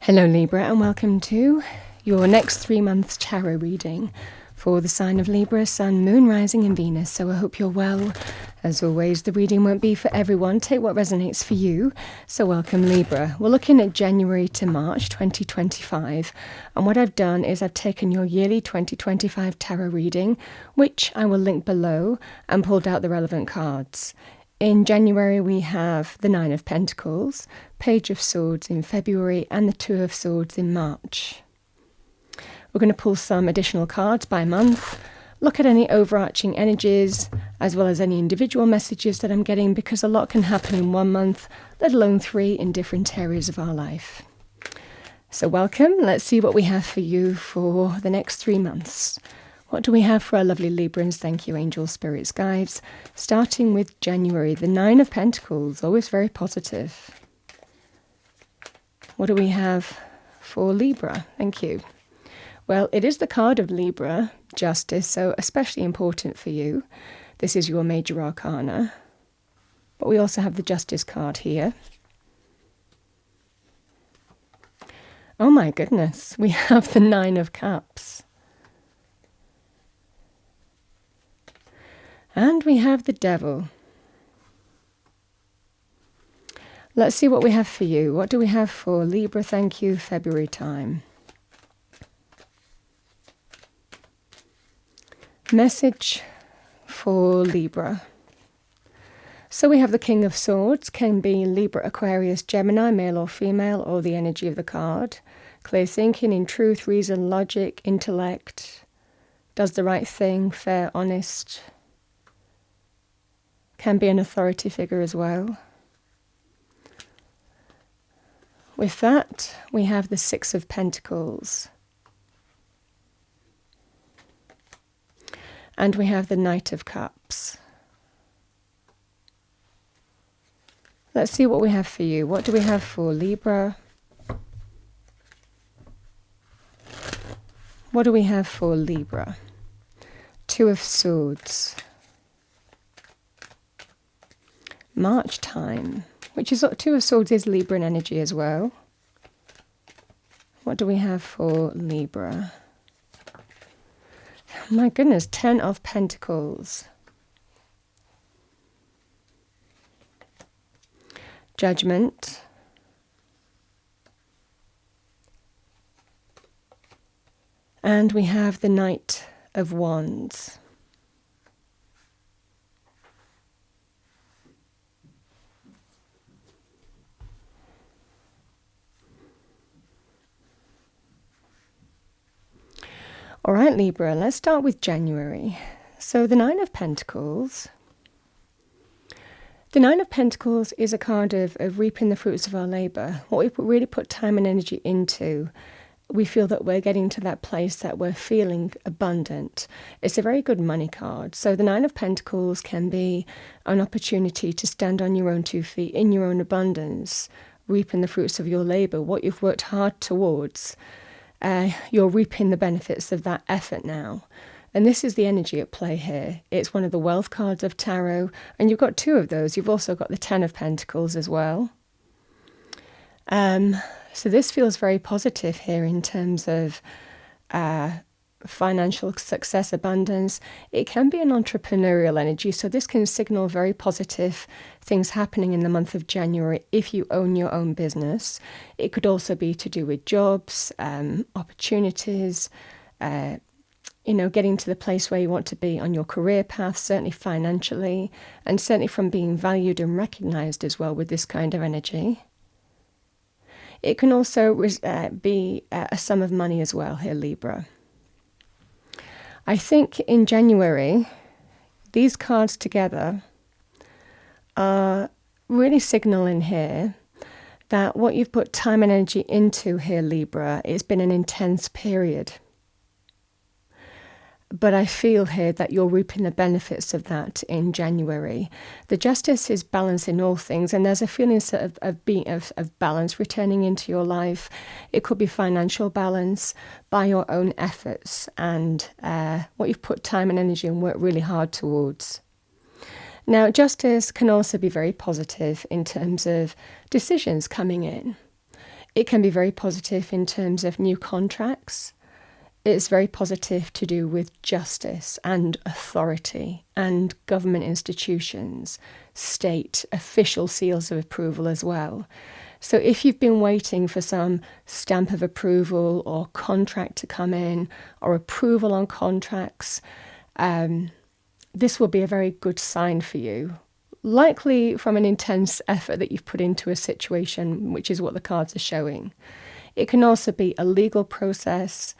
Hello Libra, and welcome to your next 3 months tarot reading for the sign of Libra, Sun, Moon, Rising and Venus. So I hope you're well. As always, the reading won't be for everyone. Take what resonates for you. So welcome Libra. We're looking at January to March 2025. And what I've done is I've taken your yearly 2025 tarot reading, which I will link below, and pulled out the relevant cards. In January, we have the Nine of Pentacles, Page of Swords in February, and the Two of Swords in March. We're going to pull some additional cards by month, look at any overarching energies, as well as any individual messages that I'm getting, because a lot can happen in 1 month, let alone 3 in different areas of our life. So welcome. Let's see what we have for you for the next 3 months. What do we have for our lovely Librans? Thank you, angels, spirits, guides. Starting with January, the Nine of Pentacles, always very positive. What do we have for Libra? Thank you. Well, it is the card of Libra, Justice, so especially important for you. This is your major arcana. But we also have the Justice card here. Oh my goodness, we have the Nine of Cups. And we have the Devil. Let's see what we have for you. What do we have for Libra? Thank you, February time. Message for Libra. So we have the King of Swords, can be Libra, Aquarius, Gemini, male or female, or the energy of the card. Clear thinking, in truth, reason, logic, intellect, does the right thing, fair, honest. Can be an authority figure as well. With that, we have the Six of Pentacles. And we have the Knight of Cups. Let's see what we have for you. What do we have for Libra? What do we have for Libra? Two of Swords. March time, which is Two of Swords is Libran energy as well. What do we have for Libra? My goodness, Ten of Pentacles. Judgment. And we have the Knight of Wands. All right, Libra, let's start with January. So the Nine of Pentacles. The Nine of Pentacles is a card of reaping the fruits of our labour. What we really put time and energy into, we feel that we're getting to that place that we're feeling abundant. It's a very good money card. So the Nine of Pentacles can be an opportunity to stand on your own 2 feet in your own abundance, reaping the fruits of your labour, what you've worked hard towards. You're reaping the benefits of that effort now. And this is the energy at play here. It's one of the wealth cards of tarot, and you've got 2 of those. You've also got the Ten of Pentacles as well. So this feels very positive here in terms of financial success, abundance. It can be an entrepreneurial energy, so this can signal very positive things happening in the month of January if you own your own business. It could also be to do with jobs, opportunities, getting to the place where you want to be on your career path, certainly financially, and certainly from being valued and recognized as well with this kind of energy. It can also be a sum of money as well here, Libra. I think in January, these cards together are really signaling here that what you've put time and energy into here, Libra, it's been an intense period. But I feel here that you're reaping the benefits of that in January. The Justice is balance in all things, and there's a feeling of balance returning into your life. It could be financial balance by your own efforts and what you've put time and energy and worked really hard towards. Now, Justice can also be very positive in terms of decisions coming in. It can be very positive in terms of new contracts. It's very positive to do with justice and authority and government institutions, state official seals of approval as well. So if you've been waiting for some stamp of approval or contract to come in or approval on contracts, this will be a very good sign for you. Likely from an intense effort that you've put into a situation, which is what the cards are showing. It can also be a legal process.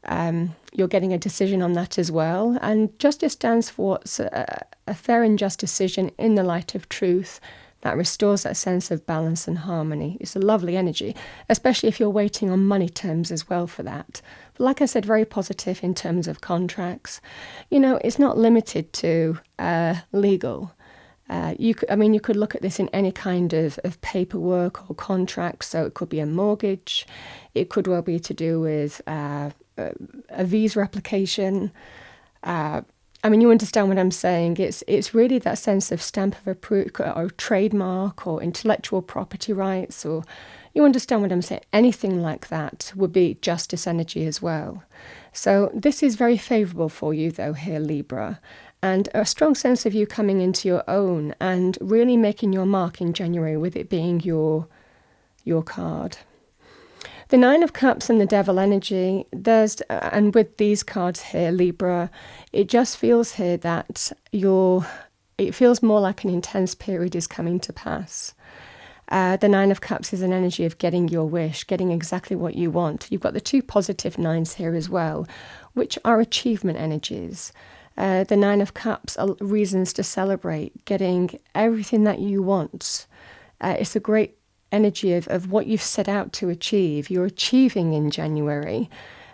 You're getting a decision on that as well. And justice stands for what's a fair and just decision in the light of truth that restores that sense of balance and harmony. It's a lovely energy, especially if you're waiting on money terms as well for that. But like I said, very positive in terms of contracts. You know, it's not limited to legal. You could look at this in any kind of paperwork or contract. So it could be a mortgage. It could well be to do with a visa application. You understand what I'm saying. It's really that sense of stamp of approval or trademark or intellectual property rights, or you understand what I'm saying. Anything like that would be justice energy as well. So this is very favourable for you though here, Libra. And a strong sense of you coming into your own and really making your mark in January with it being your card. The Nine of Cups and the Devil energy, and with these cards here, Libra, it just feels here that it feels more like an intense period is coming to pass. The Nine of Cups is an energy of getting your wish, getting exactly what you want. You've got the two positive nines here as well, which are achievement energies. The Nine of Cups are reasons to celebrate, getting everything that you want. It's a great energy of what you've set out to achieve. You're achieving in January.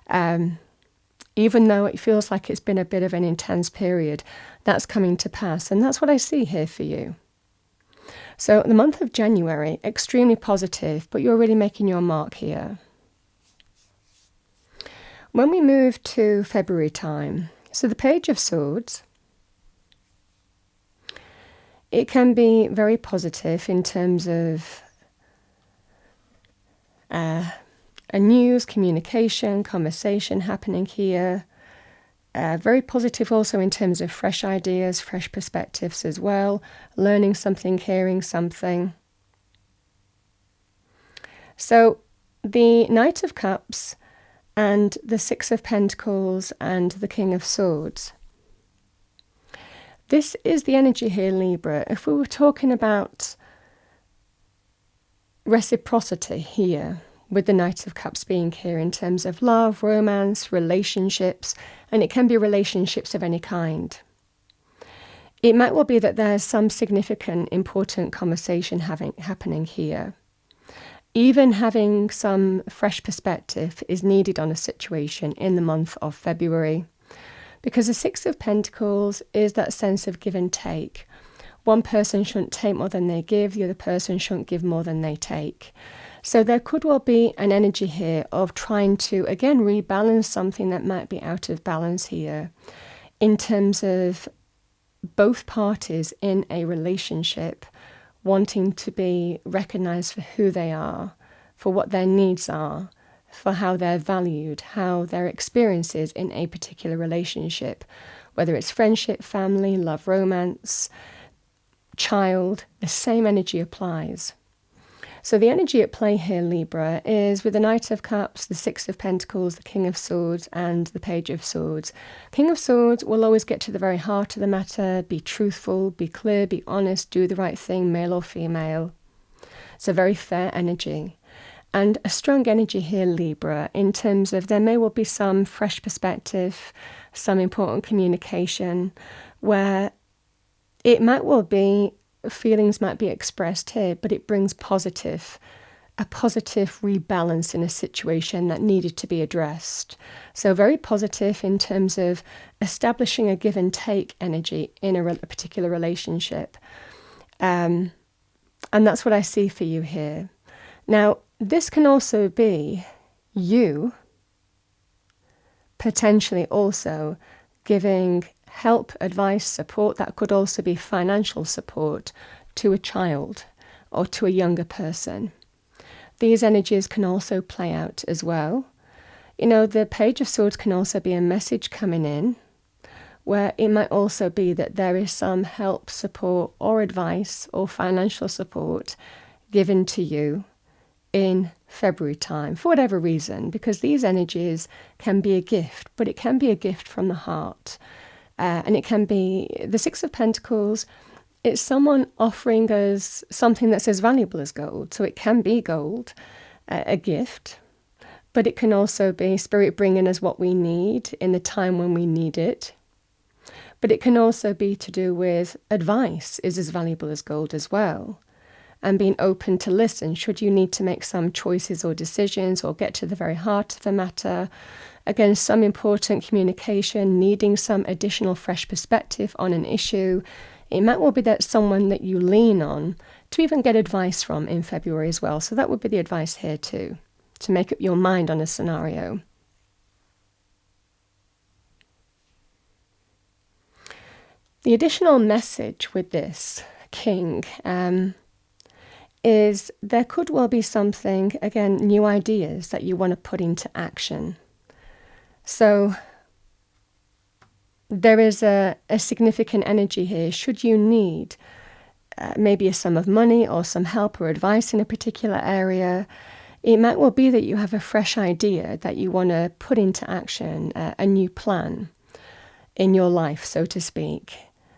Even though it feels like it's been a bit of an intense period, that's coming to pass. And that's what I see here for you. So the month of January, extremely positive, but you're really making your mark here. When we move to February time, so the Page of Swords, it can be very positive in terms of a news, communication, conversation happening here. Very positive also in terms of fresh ideas, fresh perspectives as well. Learning something, hearing something. So the Knight of Cups and the Six of Pentacles and the King of Swords. This is the energy here, Libra. If we were talking about reciprocity here, with the Knight of Cups being here in terms of love, romance, relationships, and it can be relationships of any kind. It might well be that there's some significant, important conversation happening here. Even having some fresh perspective is needed on a situation in the month of February, because the Six of Pentacles is that sense of give and take. One person shouldn't take more than they give, the other person shouldn't give more than they take. So there could well be an energy here of trying to, again, rebalance something that might be out of balance here in terms of both parties in a relationship wanting to be recognized for who they are, for what their needs are, for how they're valued, how their experiences in a particular relationship, whether it's friendship, family, love, romance, child, the same energy applies. So the energy at play here, Libra, is with the Knight of Cups, the Six of Pentacles, the King of Swords, and the Page of Swords. King of Swords will always get to the very heart of the matter, be truthful, be clear, be honest, do the right thing, male or female. It's a very fair energy. And a strong energy here, Libra, in terms of there may well be some fresh perspective, some important communication, where it might well be feelings might be expressed here, but it brings a positive rebalance in a situation that needed to be addressed. So very positive in terms of establishing a give and take energy in a particular relationship. And that's what I see for you here. Now, this can also be you potentially also giving help, advice, support. That could also be financial support to a child or to a younger person. these energies can also play out as well. You know, the Page of Swords can also be a message coming in, where it might also be that there is some help, support, or advice or financial support given to you in February time, for whatever reason, because these energies can be a gift, but it can be a gift from the heart. And it can be the Six of Pentacles. It's someone offering us something that's as valuable as gold. So it can be gold, a gift, but it can also be Spirit bringing us what we need in the time when we need it. But it can also be to do with advice is as valuable as gold as well. And being open to listen should you need to make some choices or decisions or get to the very heart of the matter. Again, some important communication, needing some additional fresh perspective on an issue. It might well be that someone that you lean on to even get advice from in February as well. So that would be the advice here too, to make up your mind on a scenario. The additional message with this King is there could well be something, again, new ideas that you want to put into action. So there is a significant energy here. Should you need maybe a sum of money or some help or advice in a particular area, it might well be that you have a fresh idea that you want to put into action, a new plan in your life, so to speak.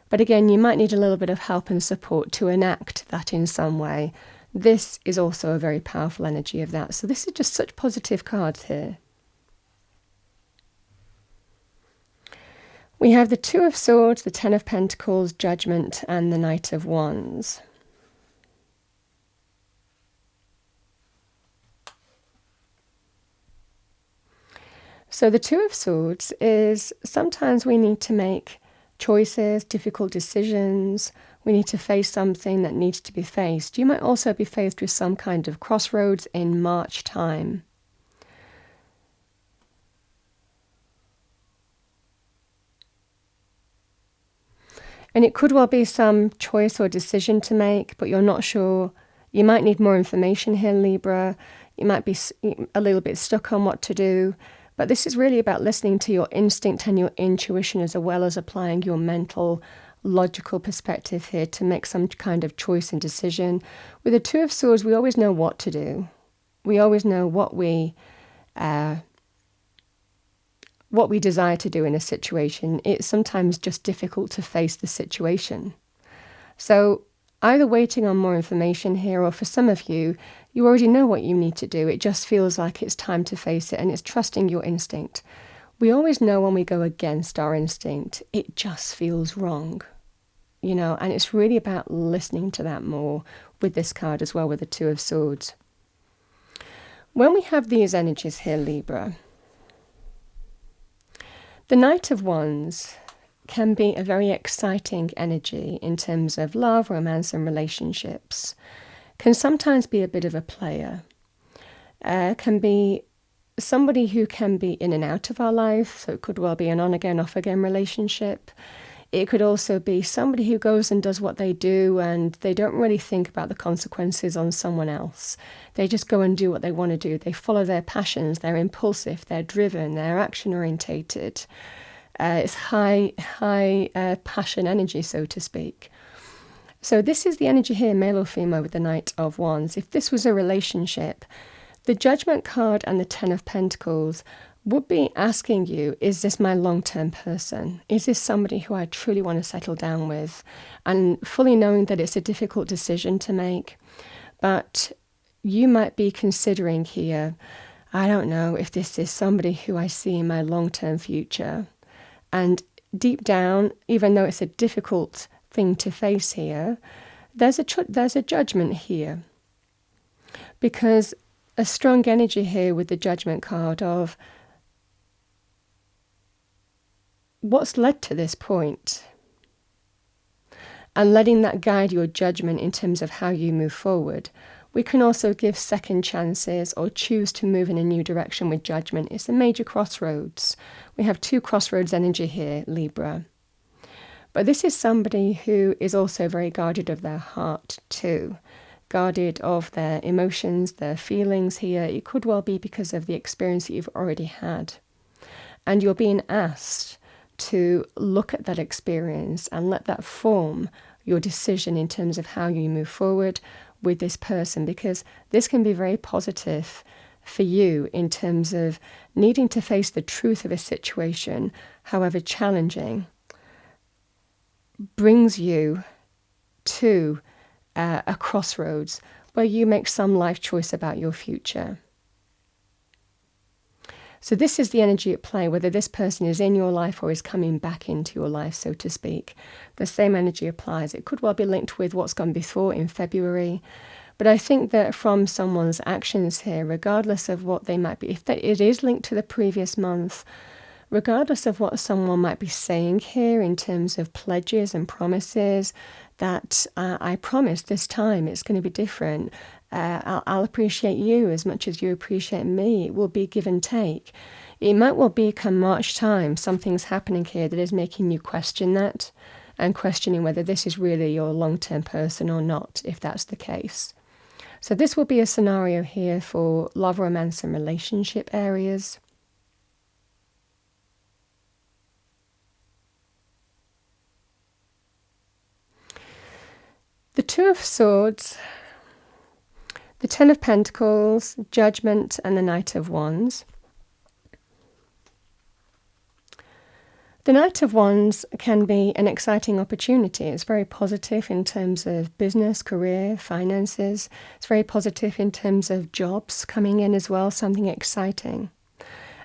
But again, you might need a little bit of help and support to enact that in some way. This is also a very powerful energy of that. So this is just such positive cards here. We have the Two of Swords, the Ten of Pentacles, Judgment, and the Knight of Wands. So the Two of Swords is sometimes we need to make choices, difficult decisions. We need to face something that needs to be faced. You might also be faced with some kind of crossroads in March time. And it could well be some choice or decision to make, but you're not sure. You might need more information here, Libra. You might be a little bit stuck on what to do. But this is really about listening to your instinct and your intuition as well as applying your mental, logical perspective here to make some kind of choice and decision. With the Two of Swords, we always know what to do. We always know what we desire to do in a situation. It's sometimes just difficult to face the situation. So either waiting on more information here, or for some of you, you already know what you need to do. It just feels like it's time to face it, and it's trusting your instinct. We always know when we go against our instinct, it just feels wrong, you know, and it's really about listening to that more with this card as well, with the Two of Swords. When we have these energies here, Libra, the Knight of Wands can be a very exciting energy in terms of love, romance, and relationships. Can sometimes be a bit of a player. Can be somebody who can be in and out of our life, so it could well be an on-again, off-again relationship. It could also be somebody who goes and does what they do and they don't really think about the consequences on someone else. They just go and do what they want to do. They follow their passions, they're impulsive, they're driven, they're action-orientated. It's high passion energy, so to speak. So this is the energy here, male or female, with the Knight of Wands. If this was a relationship, the Judgment card and the Ten of Pentacles would be asking you, is this my long-term person? Is this somebody who I truly want to settle down with? And fully knowing that it's a difficult decision to make, but you might be considering here, I don't know if this is somebody who I see in my long-term future. And deep down, even though it's a difficult thing to face here, there's a judgment here. Because a strong energy here with the Judgment card of what's led to this point, and letting that guide your judgment in terms of how you move forward. We can also give second chances or choose to move in a new direction with Judgment. It's a major crossroads. We have two crossroads energy here, Libra. But this is somebody who is also very guarded of their heart too. guarded of their emotions, their feelings here. It could well be because of the experience that you've already had. And you're being asked to look at that experience and let that form your decision in terms of how you move forward with this person, because this can be very positive for you in terms of needing to face the truth of a situation, however challenging, brings you to a crossroads where you make some life choice about your future. So this is the energy at play, whether this person is in your life or is coming back into your life, so to speak. The same energy applies. It could well be linked with what's gone before in February. But I think that from someone's actions here, regardless of what they might be, if it is linked to the previous month, regardless of what someone might be saying here in terms of pledges and promises, that I promise this time it's going to be different. I'll appreciate you as much as you appreciate me. It will be give and take. It might well be come March time, something's happening here that is making you question that and questioning whether this is really your long-term person or not, if that's the case. So this will be a scenario here for love, romance, and relationship areas. The Two of Swords, the Ten of Pentacles, Judgment, and the Knight of Wands. The Knight of Wands can be an exciting opportunity. It's very positive in terms of business, career, finances. It's very positive in terms of jobs coming in as well, something exciting.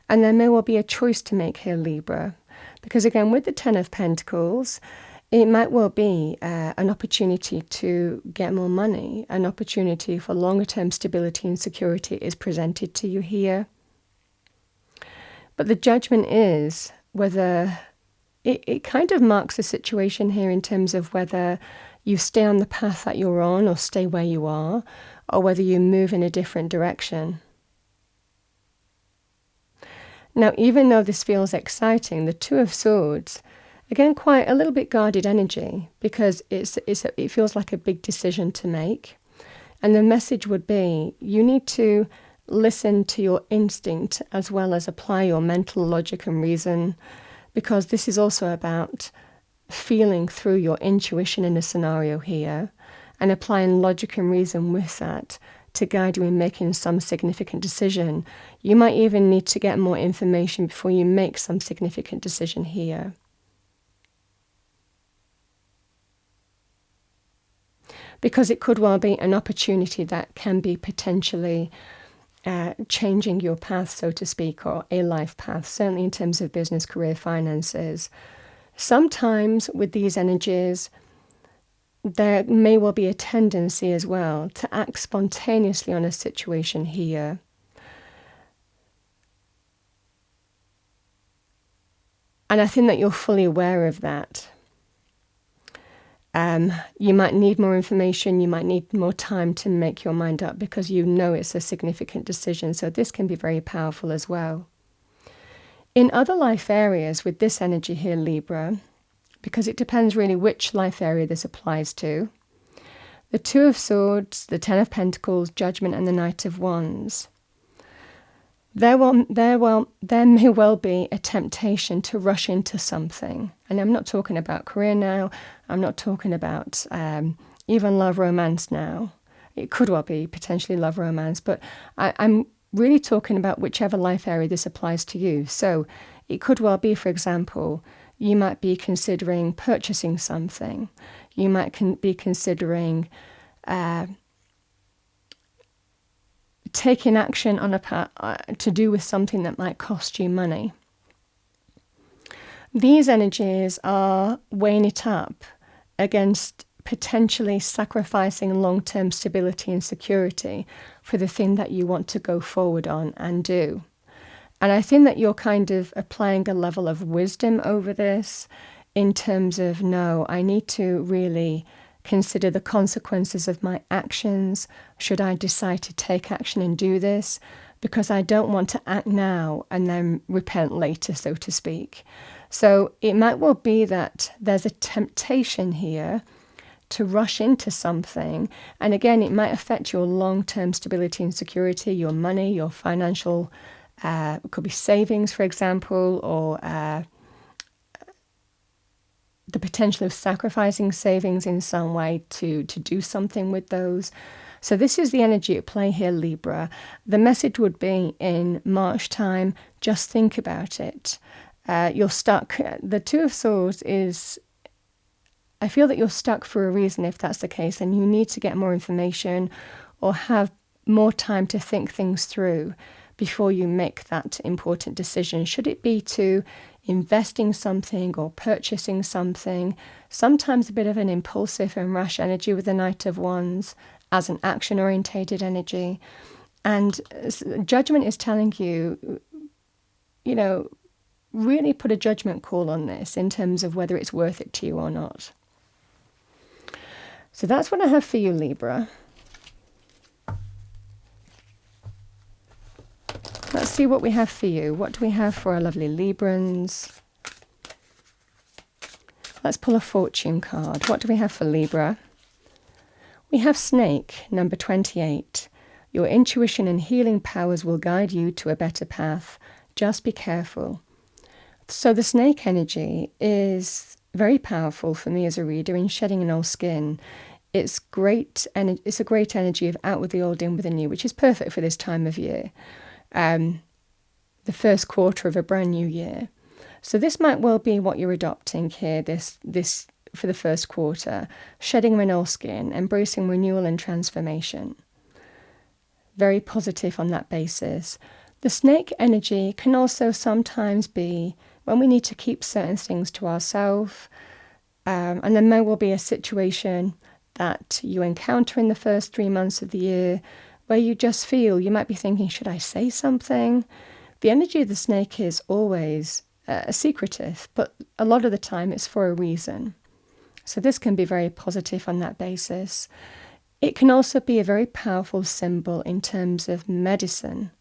And there may well be a choice to make here, Libra, because again, with the Ten of Pentacles, it might well be an opportunity to get more money, an opportunity for longer term stability and security is presented to you here. But the Judgment is whether it kind of marks the situation here in terms of whether you stay on the path that you're on or stay where you are, or whether you move in a different direction. Now, even though this feels exciting, the Two of Swords, again, quite a little bit guarded energy, because it feels like a big decision to make. And the message would be, you need to listen to your instinct as well as apply your mental logic and reason, because this is also about feeling through your intuition in a scenario here and applying logic and reason with that to guide you in making some significant decision. You might even need to get more information before you make some significant decision here. Because it could well be an opportunity that can be potentially changing your path, so to speak, or a life path, certainly in terms of business, career, finances. Sometimes with these energies, there may well be a tendency as well to act spontaneously on a situation here. And I think that you're fully aware of that. You might need more information, you might need more time to make your mind up because you know it's a significant decision. So this can be very powerful as well. In other life areas with this energy here, Libra, because it depends really which life area this applies to, the Two of Swords, the Ten of Pentacles, Judgment, and the Knight of Wands, there may well be a temptation to rush into something. And I'm not talking about career now. I'm not talking about even love, romance now. It could well be potentially love, romance. But I'm really talking about whichever life area this applies to you. So it could well be, for example, you might be considering purchasing something. You might be considering taking action on to do with something that might cost you money. These energies are weighing it up against potentially sacrificing long-term stability and security for the thing that you want to go forward on and do. And I think that you're kind of applying a level of wisdom over this in terms of, no, I need to really consider the consequences of my actions. Should I decide to take action and do this? Because I don't want to act now and then repent later, so to speak. So it might well be that there's a temptation here to rush into something. And again, it might affect your long-term stability and security, your money, your financial, it could be savings, for example, or the potential of sacrificing savings in some way to do something with those. So this is the energy at play here, Libra. The message would be in March time, just think about it. You're stuck. The Two of Swords is, I feel that you're stuck for a reason if that's the case, and you need to get more information or have more time to think things through before you make that important decision. Should it be to investing something or purchasing something? Sometimes a bit of an impulsive and rash energy with the Knight of Wands as an action-orientated energy. And judgment is telling you, you know, really put a judgment call on this in terms of whether it's worth it to you or not. So that's what I have for you, Libra. Let's see what we have for you. What do we have for our lovely Librans? Let's pull a fortune card. What do we have for Libra? We have Snake, number 28. Your intuition and healing powers will guide you to a better path. Just be careful. So the snake energy is very powerful for me as a reader in shedding an old skin. It's great, and it's a great energy of out with the old, in with the new, which is perfect for this time of year, the first quarter of a brand new year. So this might well be what you're adopting here, this for the first quarter, shedding of an old skin, embracing renewal and transformation. Very positive on that basis. The snake energy can also sometimes be when we need to keep certain things to ourselves, and there may well be a situation that you encounter in the first 3 months of the year where you just feel, you might be thinking, should I say something? The energy of the snake is always secretive, but a lot of the time it's for a reason. So this can be very positive on that basis. It can also be a very powerful symbol in terms of medicine.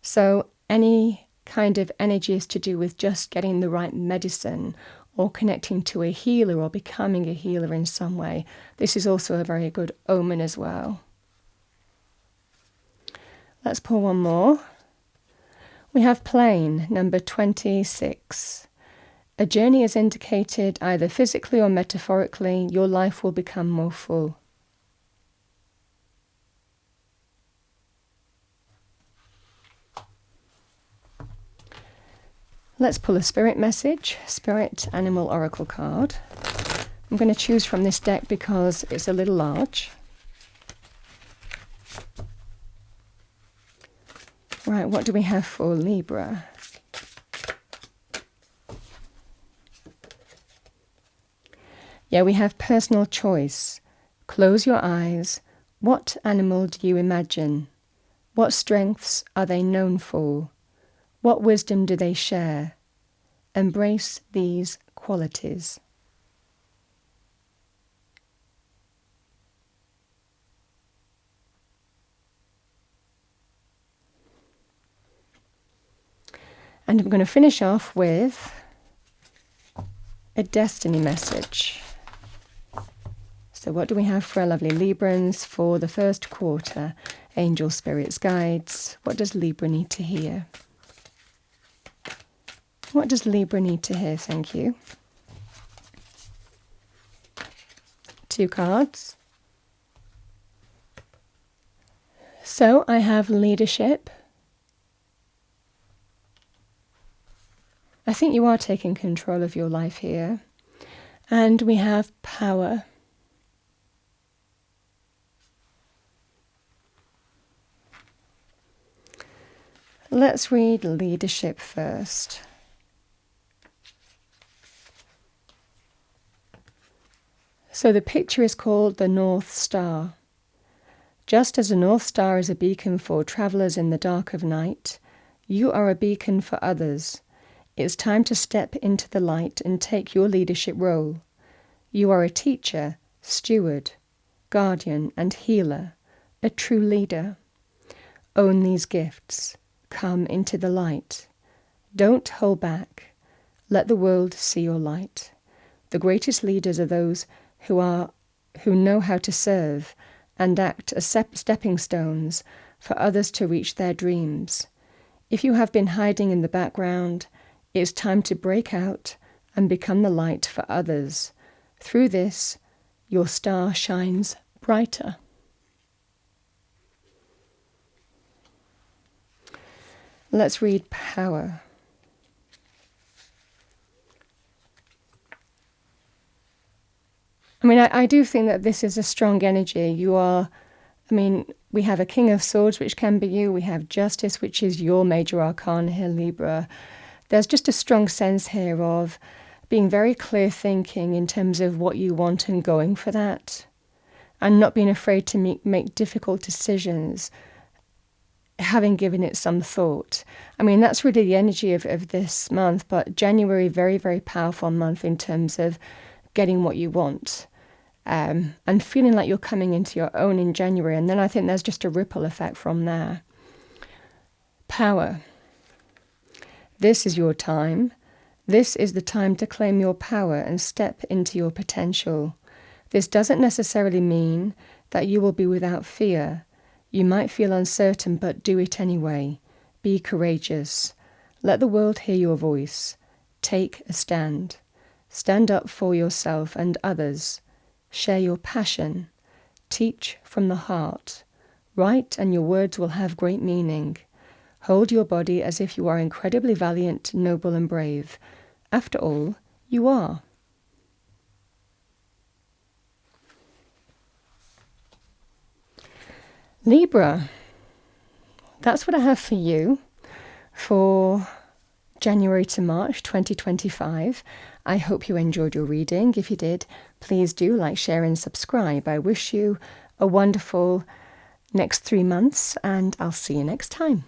So any kind of energy is to do with just getting the right medicine or connecting to a healer or becoming a healer in some way. This is also a very good omen as well. Let's pull one more. We have Plane, number 26. A journey is indicated either physically or metaphorically. Your life will become more full. Let's pull a spirit message, spirit animal oracle card. I'm going to choose from this deck because it's a little large. Right, what do we have for Libra? Yeah, we have personal choice. Close your eyes. What animal do you imagine? What strengths are they known for? What wisdom do they share? Embrace these qualities. And I'm going to finish off with a destiny message. So what do we have for our lovely Librans for the first quarter? Angel, spirits, guides. What does Libra need to hear? What does Libra need to hear? Thank you. 2 cards. So I have leadership. I think you are taking control of your life here. And we have power. Let's read leadership first. So the picture is called the North Star. Just as a North Star is a beacon for travellers in the dark of night, you are a beacon for others. It's time to step into the light and take your leadership role. You are a teacher, steward, guardian, and healer, a true leader. Own these gifts. Come into the light. Don't hold back. Let the world see your light. The greatest leaders are those who are who know how to serve and act as stepping stones for others to reach their dreams. If you have been hiding in the background, it's time to break out and become the light for others. Through this, your star shines brighter. Let's read power. I mean, I do think that this is a strong energy. We have a King of Swords, which can be you. We have Justice, which is your major arcana here, Libra. There's just a strong sense here of being very clear thinking in terms of what you want and going for that. And not being afraid to make difficult decisions, having given it some thought. I mean, that's really the energy of this month. But January, very, very powerful month in terms of getting what you want. And feeling like you're coming into your own in January. And then I think there's just a ripple effect from there. Power. This is your time. This is the time to claim your power and step into your potential. This doesn't necessarily mean that you will be without fear. You might feel uncertain, but do it anyway. Be courageous. Let the world hear your voice. Take a stand. Stand up for yourself and others. Share your passion. Teach from the heart. Write and your words will have great meaning. Hold your body as if you are incredibly valiant, noble and brave. After all, you are. Libra, that's what I have for you for January to March 2025. I hope you enjoyed your reading. If you did, please do like, share and subscribe. I wish you a wonderful next 3 months and I'll see you next time.